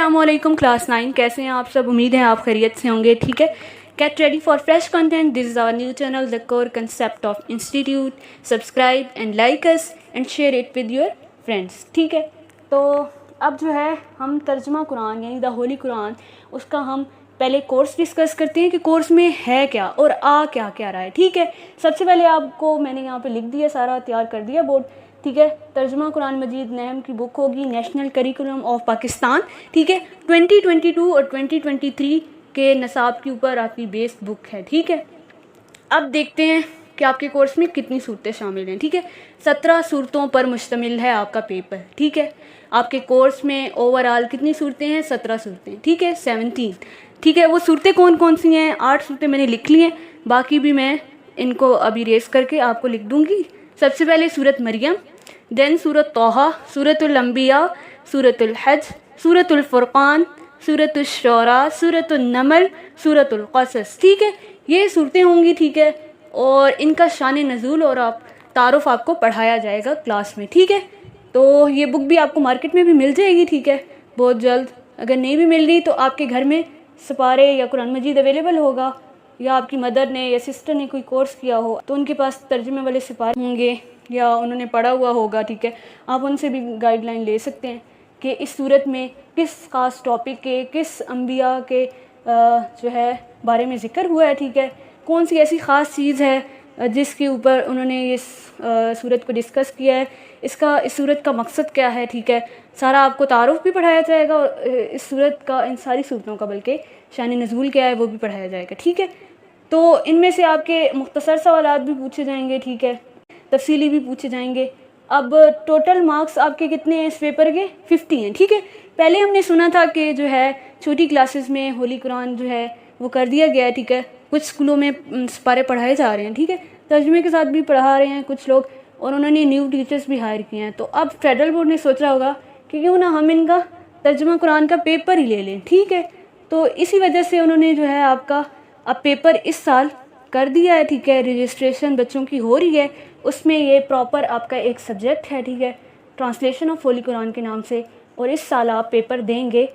अस्सलामुअलैकुम क्लास 9, कैसे हैं आप सब। उम्मीद है आप खैरियत से होंगे। ठीक है, get ready for fresh content. This is our new channel the core concept of institute. Subscribe and like us and share it with your friends. ठीक है, तो अब जो है हम तर्जुमा कुरान यानी द होली कुरान, उसका हम पहले कोर्स डिस्कस करते हैं कि कोर्स में है क्या और आ क्या क्या रहा है। ठीक है, सबसे पहले आपको मैंने यहाँ पे लिख दिया, सारा तैयार कर दिया बोर्ड। ठीक है, तर्जुमा कुरान मजीद नैम की बुक होगी, नेशनल करिकुलम ऑफ पाकिस्तान। ठीक है, 2022 और 2023 के नसाब के ऊपर आपकी बेस बुक है। ठीक है, अब देखते हैं कि आपके कोर्स में कितनी सूरतें शामिल हैं। ठीक है, 17 सूरतों पर मुश्तमिल है आपका पेपर। ठीक है, आपके कोर्स में ओवरऑल कितनी सूरतें हैं? 17 सूरतें। ठीक है, 17। ठीक है, वो सूरतें कौन कौन सी हैं? 8 सूरतें मैंने लिख ली हैं, बाकी भी मैं इनको अभी रेस करके आपको लिख दूँगी। सबसे पहले सूरत मरियम, देन सूरत तोहा, सूरतुल अंबिया, सूरतुल हज, सूरतुल फुरकान, सूरतुल शोरा, सूरतुल नमल, सूरतुल क़सस। ठीक है, ये सूरतें होंगी। ठीक है, और इनका शान नज़ूल और आप तारुफ आपको पढ़ाया जाएगा क्लास में। ठीक है, तो ये बुक भी आपको मार्केट में भी मिल जाएगी। ठीक है, बहुत जल्द। अगर नहीं भी मिल रही तो आपके घर में सपारे या कुरान मजीद अवेलेबल होगा, या आपकी मदर ने या सिस्टर ने कोई कोर्स किया हो तो उनके पास तर्जुमे वाले सिपारे होंगे या उन्होंने पढ़ा हुआ होगा। ठीक है, आप उनसे भी गाइडलाइन ले सकते हैं कि इस सूरत में किस खास टॉपिक के, किस अंबिया के जो है बारे में ज़िक्र हुआ है। ठीक है, कौन सी ऐसी ख़ास चीज़ है जिसके ऊपर उन्होंने इस सूरत को डिस्कस किया है, इस सूरत का मकसद क्या है। ठीक है, सारा आपको तारुफ भी पढ़ाया जाएगा और इस सूरत का, इन सारी सूरतों का बल्कि शान नज़ूल क्या है वो भी पढ़ाया जाएगा। ठीक है, तो इनमें से आपके मुख्तसर सवालात भी पूछे जाएंगे। ठीक है, तफसीली भी पूछे जाएंगे। अब टोटल मार्क्स आपके कितने हैं इस पेपर के? 50 हैं। ठीक है, पहले हमने सुना था कि जो है छोटी क्लासेस में होली कुरान जो है वो कर दिया गया है। ठीक है, कुछ स्कूलों में सिपारे पढ़ाए जा रहे हैं। ठीक है, तर्जुमे के साथ भी पढ़ा रहे हैं कुछ लोग, और उन्होंने न्यू टीचर्स भी हायर किए हैं। तो अब फेडरल बोर्ड ने सोचा होगा कि क्यों ना हम इनका तर्जुमा कुरान का पेपर ही ले लें। ठीक है, तो इसी वजह से उन्होंने जो है आपका अब पेपर इस साल कर दिया है। ठीक है, रजिस्ट्रेशन बच्चों की हो रही है, उसमें ये प्रॉपर आपका एक सब्जेक्ट है। ठीक है, ट्रांसलेशन ऑफ होली कुरान के नाम से, और इस साल आप पेपर देंगे।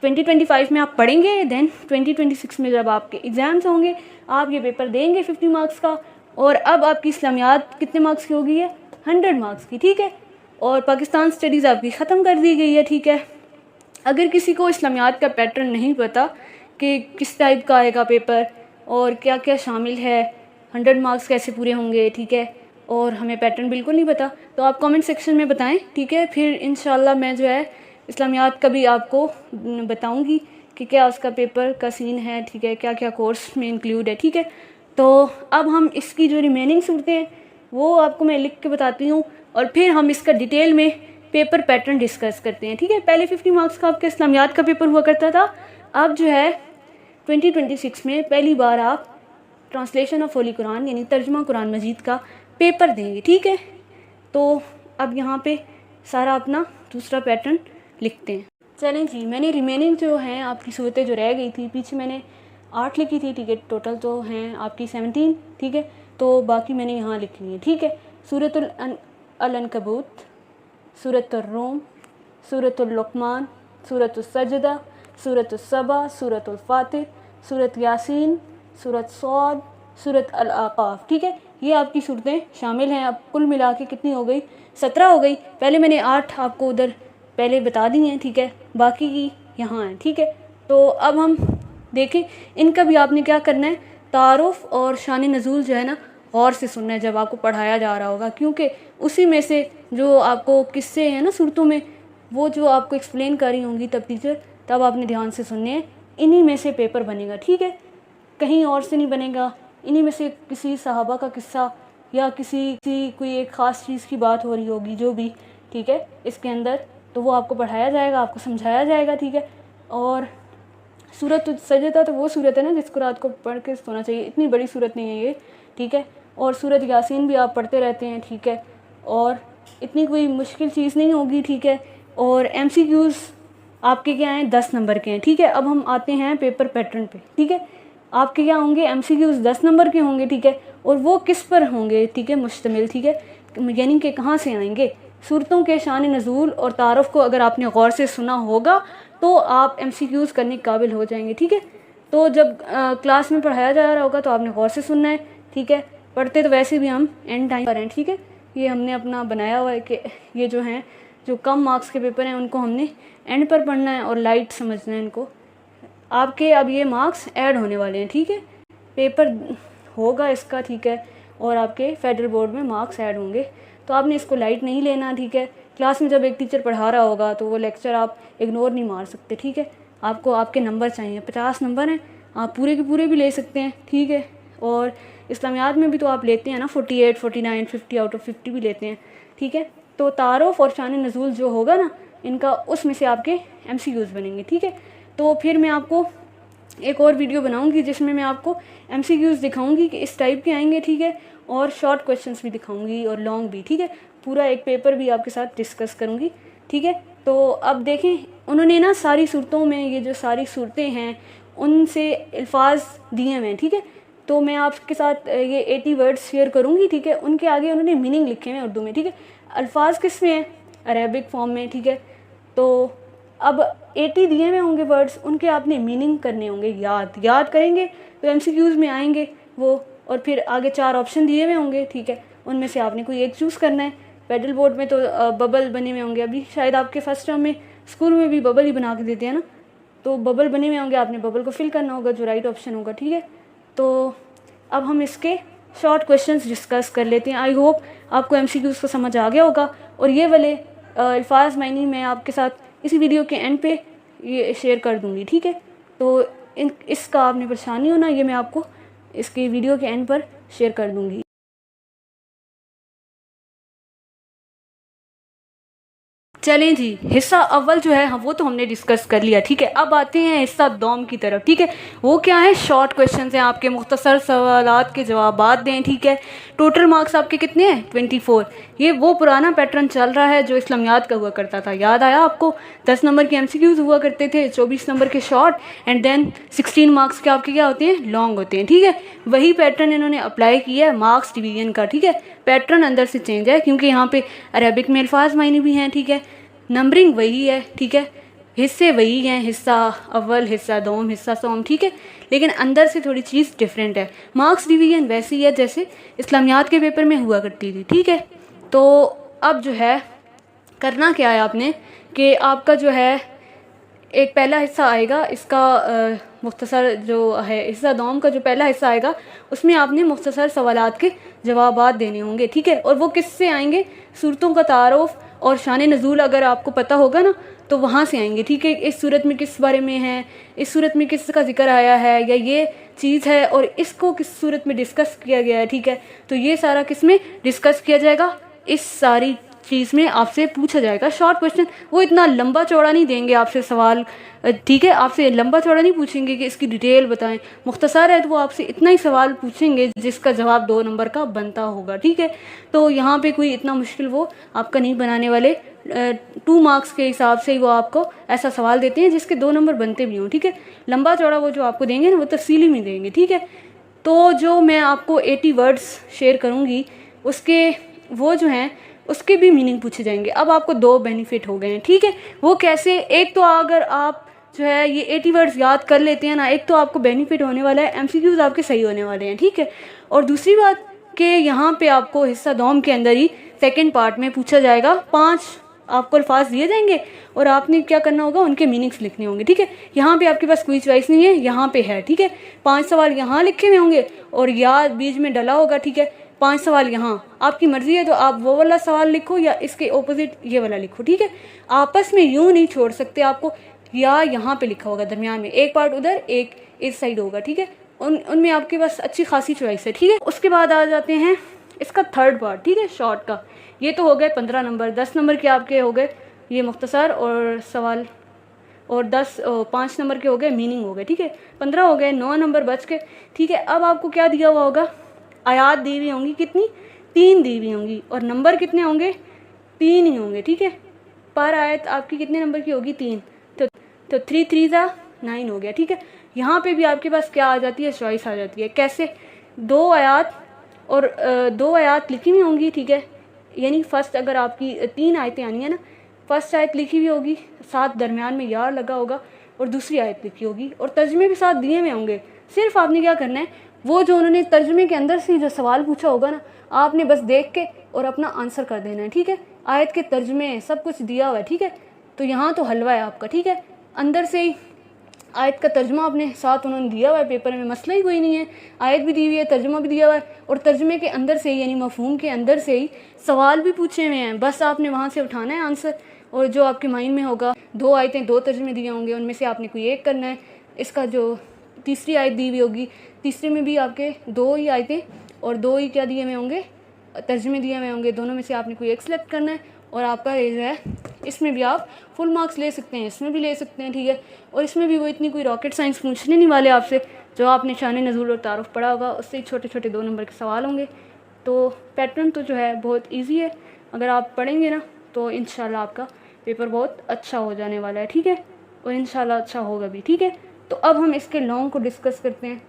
2025 में आप पढ़ेंगे, देन 2026 में जब आपके एग्ज़ाम्स होंगे आप ये पेपर देंगे 50 मार्क्स का। और अब आपकी इस्लामियात कितने मार्क्स की हो गई है? 100 मार्क्स की। ठीक है, और पाकिस्तान स्टडीज़ आपकी ख़त्म कर दी गई है। ठीक है, अगर किसी को इस्लामियात का पैटर्न नहीं पता कि किस टाइप का आएगा पेपर और क्या क्या शामिल है, 100 मार्क्स कैसे पूरे होंगे, ठीक है, और हमें पैटर्न बिल्कुल नहीं पता, तो आप कमेंट सेक्शन में बताएं। ठीक है, फिर इंशाल्लाह मैं जो है इस्लामियात का भी आपको बताऊंगी कि क्या उसका पेपर का सीन है। ठीक है, क्या क्या कोर्स में इंक्लूड है। ठीक है, तो अब हम इसकी जो रिमेनिंग सूरतें हैं वो आपको मैं लिख के बताती हूँ, और फिर हम इसका डिटेल में पेपर पैटर्न डिस्कस करते हैं। ठीक है, पहले 50 मार्क्स का आपका इस्लामियात का पेपर हुआ करता था, अब जो है 2026 में पहली बार आप ट्रांसलेशन ऑफ होली कुरान यानी तर्जुमा कुरान मजीद का पेपर देंगे। ठीक है, तो अब यहाँ पे सारा अपना दूसरा पैटर्न लिखते हैं। चलें जी, मैंने रिमेनिंग जो हैं आपकी सूरतें जो रह गई थी, पीछे मैंने 8 लिखी थी। ठीक है, टोटल तो हैं आपकी 17। ठीक है, तो बाकी मैंने यहाँ लिख ली है। ठीक है, सूरतुल अनकबूत, सूरतुल रूम, सूरतुल लुक़मान, सूरतुल सजदा, सूरतुल सबा, सूरतुल फातिर, सूरत यासीन, सूरत सौद, सूरत अल आक़ाफ़। ठीक है, ये आपकी सूरतें शामिल हैं। अब कुल मिला के कितनी हो गई? 17 हो गई। पहले मैंने 8 आपको उधर पहले बता दी हैं। ठीक है, बाकी की यहाँ है। ठीक है, तो अब हम देखें इनका भी आपने क्या करना है, तारुफ और शान नज़ूल जो है ना गौर से सुनना है जब आपको पढ़ाया जा रहा होगा, क्योंकि उसी में से जो आपको किस्से हैं ना सूरतों में, वो जो आपको एक्सप्लेन कर रही होंगी तब टीचर, तब आपने ध्यान से सुनने हैं। इन्हीं में से पेपर बनेगा। ठीक है, कहीं और से नहीं बनेगा। इन्हीं में से किसी सहाबा का किस्सा या किसी कोई एक ख़ास चीज़ की बात हो रही होगी जो भी, ठीक है, इसके अंदर, तो वो आपको पढ़ाया जाएगा, आपको समझाया जाएगा। ठीक है, और सूरत सजदा तो वो सूरत है ना जिसको रात को पढ़ के सोना चाहिए, इतनी बड़ी सूरत नहीं है ये। ठीक है, और सूरत यासीन भी आप पढ़ते रहते हैं। ठीक है, और इतनी कोई मुश्किल चीज़ नहीं होगी। ठीक है, और MCQs आपके क्या हैं? 10 नंबर के हैं। ठीक है, अब हम आते हैं पेपर पैटर्न पे। ठीक है, आपके क्या होंगे? MCQs 10 नंबर के होंगे। ठीक है, और वो किस पर होंगे? ठीक है, मुश्तमिल। ठीक है, यानी कि कहाँ से आएंगे? सूरतों के शान नज़ूल और तारुफ को अगर आपने गौर से सुना होगा तो आप MCQs करने के काबिल हो जाएंगे, ठीक है। तो जब क्लास में पढ़ाया जा रहा होगा तो आपने गौर से सुनना है, ठीक है। पढ़ते तो वैसे भी हम एंड टाइम पर हैं, ठीक है। ये हमने अपना बनाया हुआ है कि ये जो हैं, जो कम मार्क्स के पेपर हैं उनको हमने एंड पर पढ़ना है और लाइट समझना है इनको। आपके अब ये मार्क्स ऐड होने वाले हैं, ठीक है। पेपर होगा इसका, ठीक है, और आपके फेडरल बोर्ड में मार्क्स ऐड होंगे, तो आपने इसको लाइट नहीं लेना, ठीक है। क्लास में जब एक टीचर पढ़ा रहा होगा तो वो लेक्चर आप इग्नोर नहीं मार सकते, ठीक है। आपको आपके नंबर चाहिए, 50 नंबर हैं, आप पूरे के पूरे भी ले सकते हैं, ठीक है। और इस्लामियात में भी तो आप लेते हैं ना 48, 49, 50 आउट ऑफ 50 भी लेते हैं, ठीक है। तो तारुफ और शान नज़ूल जो होगा ना इनका, उसमें से आपके MCQs बनेंगे, ठीक है। तो फिर मैं आपको एक और वीडियो बनाऊंगी जिसमें मैं आपको MCQs दिखाऊंगी कि इस टाइप के आएंगे, ठीक है, और शॉर्ट क्वेश्चंस भी दिखाऊंगी और लॉन्ग भी, ठीक है। पूरा एक पेपर भी आपके साथ डिस्कस करूंगी, ठीक है। तो अब देखें, उन्होंने ना सारी सूरतों में, ये जो सारी सूरतें हैं उनसे अल्फाज दिए हुए हैं, ठीक है। तो मैं आपके साथ ये 80 वर्ड्स शेयर करूंगी, ठीक है। उनके आगे उन्होंने मीनिंग लिखे हुए हैं उर्दू में, ठीक है। अल्फाज किस में हैं? अरेबिक फॉर्म में, ठीक है। तो अब 80 दिए हुए होंगे वर्ड्स, उनके आपने मीनिंग करने होंगे, याद करेंगे तो MCQs में आएंगे वो। और फिर आगे 4 ऑप्शन दिए हुए होंगे, ठीक है, उनमें से आपने कोई एक चूज़ करना है। फेडरल बोर्ड में तो बबल बने हुए होंगे, अभी शायद आपके फर्स्ट टर्म में स्कूल में भी बबल ही बना के देते हैं ना, तो बबल बने हुए होंगे, आपने बबल को फिल करना होगा जो राइट ऑप्शन होगा, ठीक है। तो अब हम इसके शॉर्ट क्वेश्चंस डिस्कस कर लेते हैं। आई होप आपको MCQs को समझ आ गया होगा, और ये वाले अल्फाज मायनी मैं आपके साथ इसी वीडियो के एंड पे ये शेयर कर दूंगी, ठीक है। तो इसका आपने परेशानी होना, ये मैं आपको इसके वीडियो के एंड पर शेयर कर दूंगी। चलें जी, हिस्सा अव्वल जो है वो तो हमने डिस्कस कर लिया, ठीक है। अब आते हैं हिस्सा दोम की तरफ, ठीक है। वो क्या है? शॉर्ट क्वेश्चन हैं आपके, मुख्तसर सवालात के जवाबात दें, ठीक है। टोटल मार्क्स आपके कितने हैं? 24। ये वो पुराना पैटर्न चल रहा है जो इस्लामियात का हुआ करता था, याद आया आपको? 10 नंबर के MCQs हुआ करते थे, 24 नंबर के शॉर्ट, एंड देन 16 मार्क्स के आपके क्या होते हैं? लॉन्ग होते हैं, ठीक है। वही पैटर्न इन्होंने अप्लाई किया है मार्क्स डिवीजन का, ठीक है। पैटर्न अंदर से चेंज है क्योंकि यहाँ पे अरेबिक में अल्फाज मायने भी हैं, ठीक है। नंबरिंग वही है, ठीक है। हिस्से वही हैं, हिस्सा अव्वल, हिस्सा दोम, हिस्सा सोम, ठीक है। लेकिन अंदर से थोड़ी चीज़ डिफरेंट है। मार्क्स डिवीजन वैसी है जैसे इस्लामियात के पेपर में हुआ करती थी, ठीक है। तो अब जो है करना क्या है आपने कि आपका जो है एक पहला हिस्सा आएगा इसका मुख्तसर जो है हिस्सा दोम का जो पहला हिस्सा आएगा उसमें आपने मुख्तसर सवालात के जवाबात देने होंगे, ठीक है। और वो किससे आएंगे? सूरतों का तारुफ और शान नज़ूल अगर आपको पता होगा ना तो वहाँ से आएंगे, ठीक है। इस सूरत में किस बारे में है, इस सूरत में किस का जिक्र आया है, या ये चीज़ है और इसको किस सूरत में डिस्कस किया गया है, ठीक है। तो ये सारा किस में डिस्कस किया जाएगा? इस सारी चीज़ में आपसे पूछा जाएगा शॉर्ट क्वेश्चन। वो इतना लंबा चौड़ा नहीं देंगे आपसे सवाल, ठीक है। आपसे लंबा चौड़ा नहीं पूछेंगे कि इसकी डिटेल बताएं, मुख्तसर है तो वो आपसे इतना ही सवाल पूछेंगे जिसका जवाब 2 नंबर का बनता होगा, ठीक है। तो यहाँ पे कोई इतना मुश्किल वो आपका नहीं बनाने वाले, 2 मार्क्स के हिसाब से ही वो आपको ऐसा सवाल देते हैं जिसके 2 नंबर बनते भी हों, ठीक है। लंबा चौड़ा वो जो आपको देंगे ना वो तफसीली में देंगे, ठीक है। तो जो मैं आपको 80 वर्ड्स शेयर करूँगी उसके वो जो हैं उसके भी मीनिंग पूछे जाएंगे। अब आपको 2 बेनिफिट हो गए हैं, ठीक है। वो कैसे? एक तो अगर आप जो है ये 80 वर्ड्स याद कर लेते हैं ना, एक तो आपको बेनिफिट होने वाला है, MCQs आपके सही होने वाले हैं, ठीक है। और दूसरी बात कि यहाँ पे आपको हिस्सा दोम के अंदर ही सेकेंड पार्ट में पूछा जाएगा, 5 आपको अल्फाज दिए जाएंगे और आपने क्या करना होगा? उनके मीनिंग्स लिखने होंगे, ठीक है। यहाँ पे आपके पास कोई चॉइस नहीं है, यहाँ पे है, ठीक है। 5 सवाल यहाँ लिखे हुए होंगे और या बीच में डला होगा, ठीक है। 5 सवाल यहाँ, आपकी मर्जी है तो आप वो वाला सवाल लिखो या इसके ऑपोजिट ये वाला लिखो, ठीक है। आपस में यूँ नहीं छोड़ सकते आपको, या यहाँ पे लिखा होगा दरमियान में, एक पार्ट उधर एक इस साइड होगा, ठीक है। उनमें आपके पास अच्छी खासी चॉइस है, ठीक है। उसके बाद आ जाते हैं इसका थर्ड पार्ट, ठीक है, शॉर्ट का। ये तो हो गए 15 नंबर, 10 नंबर के आपके हो गए ये मुख्तसर और सवाल, और 5 नंबर के हो गए मीनिंग हो गए, ठीक है। 15 हो गए, 9 नंबर बच के, ठीक है। अब आपको क्या दिया हुआ होगा? आयात दी हुई होंगी, कितनी? 3 दी हुई होंगी, और नंबर कितने होंगे? 3 ही होंगे, ठीक है। पर आयत आपकी कितने नंबर की होगी? 3। तो 3 3 ज़ा 9 हो गया, ठीक है। यहाँ पे भी आपके पास क्या आ जाती है? चॉइस आ जाती है। कैसे? 2 आयात और 2 आयात लिखी हुई होंगी, ठीक है। यानी फ़र्स्ट अगर आपकी 3 आयतें आनी है ना, फ़र्स्ट आयत लिखी हुई होगी, साथ दरमियान में यार लगा होगा और दूसरी आयत लिखी होगी और तर्जमे भी साथ दिए हुए होंगे। सिर्फ आपने क्या करना है, वो जो उन्होंने तर्जमे के अंदर से जो सवाल पूछा होगा ना, आपने बस देख के और अपना आंसर कर देना है, ठीक है। आयत के तर्जमे सब कुछ दिया हुआ है, ठीक है। तो यहाँ तो हलवा है आपका, ठीक है। अंदर से ही आयत का तर्जमा अपने साथ उन्होंने दिया हुआ है पेपर में, मसला ही कोई नहीं है। आयत भी दी हुई है, तर्जमा भी दिया हुआ है और तर्जमे के अंदर से ही यानी मफहूम के अंदर से ही सवाल भी पूछे हुए हैं, बस आपने वहाँ से उठाना है आंसर। और जो आपके माइंड में होगा, 2 आयतें 2 तर्जमे दिए होंगे, उनमें से आपने कोई एक करना है। इसका जो तीसरी आयत दी हुई होगी, तीसरे में भी आपके 2 ही आयतें और 2 ही क्या दिए हुए होंगे, तर्जमे दिए हुए होंगे। दोनों में से आपने कोई एक सेलेक्ट करना है और आपका जो है इसमें भी आप फुल मार्क्स ले सकते हैं, इसमें भी ले सकते हैं, ठीक है। और इसमें भी वो इतनी कोई रॉकेट साइंस पूछने नहीं वाले आपसे, जो आपने शान नज़ूल और तारुफ पढ़ा होगा उससे ही छोटे छोटे 2 नंबर के सवाल होंगे। तो पैटर्न तो जो है बहुत ईजी है, अगर आप पढ़ेंगे ना तो इंशाल्लाह आपका पेपर बहुत अच्छा हो जाने वाला है, ठीक है। और इंशाल्लाह अच्छा होगा भी, ठीक है। तो अब हम इसके लॉन्ग को डिस्कस करते हैं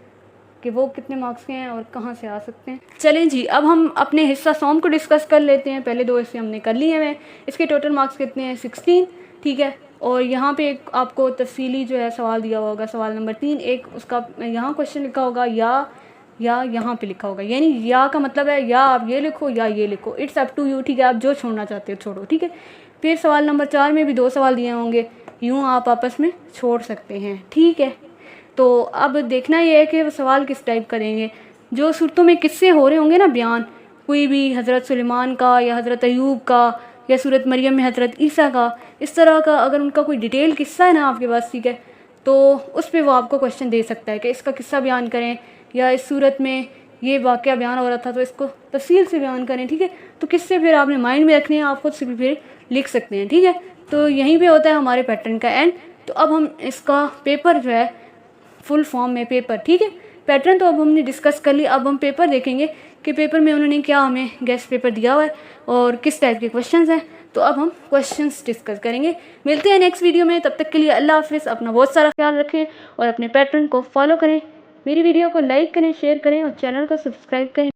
कि वो कितने मार्क्स के हैं और कहाँ से आ सकते हैं। चलें जी, अब हम अपने हिस्सा सॉम को डिस्कस कर लेते हैं। पहले 2 हिस्से हमने कर लिए हैं। इसके टोटल मार्क्स कितने हैं, 16, ठीक है। और यहाँ पे एक आपको तफसीली जो है सवाल दिया हुआ होगा, सवाल नंबर 3, एक उसका यहाँ क्वेश्चन लिखा होगा या यहाँ पे लिखा होगा, यानी या का मतलब है या आप ये लिखो या ये लिखो, इट्स अप टू यू, ठीक है। आप जो छोड़ना चाहते हो छोड़ो, ठीक है। फिर सवाल नंबर 4 में भी 2 सवाल दिए होंगे, यूँ आप आपस में छोड़ सकते हैं, ठीक है। तो अब देखना ये है कि वो सवाल किस टाइप करेंगे। जो सूरतों में किस्से हो रहे होंगे ना बयान, कोई भी हज़रत सुलेमान का या हज़रत अयूब का या सूरत मरियम में हज़रत ईसा का, इस तरह का अगर उनका कोई डिटेल किस्सा है ना आपके पास, ठीक है, तो उस पर वो आपको क्वेश्चन दे सकता है कि इसका किस्सा बयान करें, या इस सूरत में ये वाक़या बयान हो रहा था तो इसको तफसील से बयान करें, ठीक है। तो किस्से फिर आपने माइंड में रखने हैं, आप खुद से भी फिर लिख सकते हैं, ठीक है। तो यहीं पर होता है हमारे पैटर्न का एंड। तो अब हम इसका पेपर जो है फुल फॉर्म में पेपर, ठीक है। पैटर्न तो अब हमने डिस्कस कर लिया, अब हम पेपर देखेंगे कि पेपर में उन्होंने क्या हमें गेस्ट पेपर दिया हुआ है और किस टाइप के क्वेश्चंस हैं। तो अब हम क्वेश्चंस डिस्कस करेंगे। मिलते हैं नेक्स्ट वीडियो में, तब तक के लिए अल्लाह हाफिज़। अपना बहुत सारा ख्याल रखें और अपने पैटर्न को फॉलो करें। मेरी वीडियो को लाइक करें, शेयर करें और चैनल को सब्सक्राइब करें।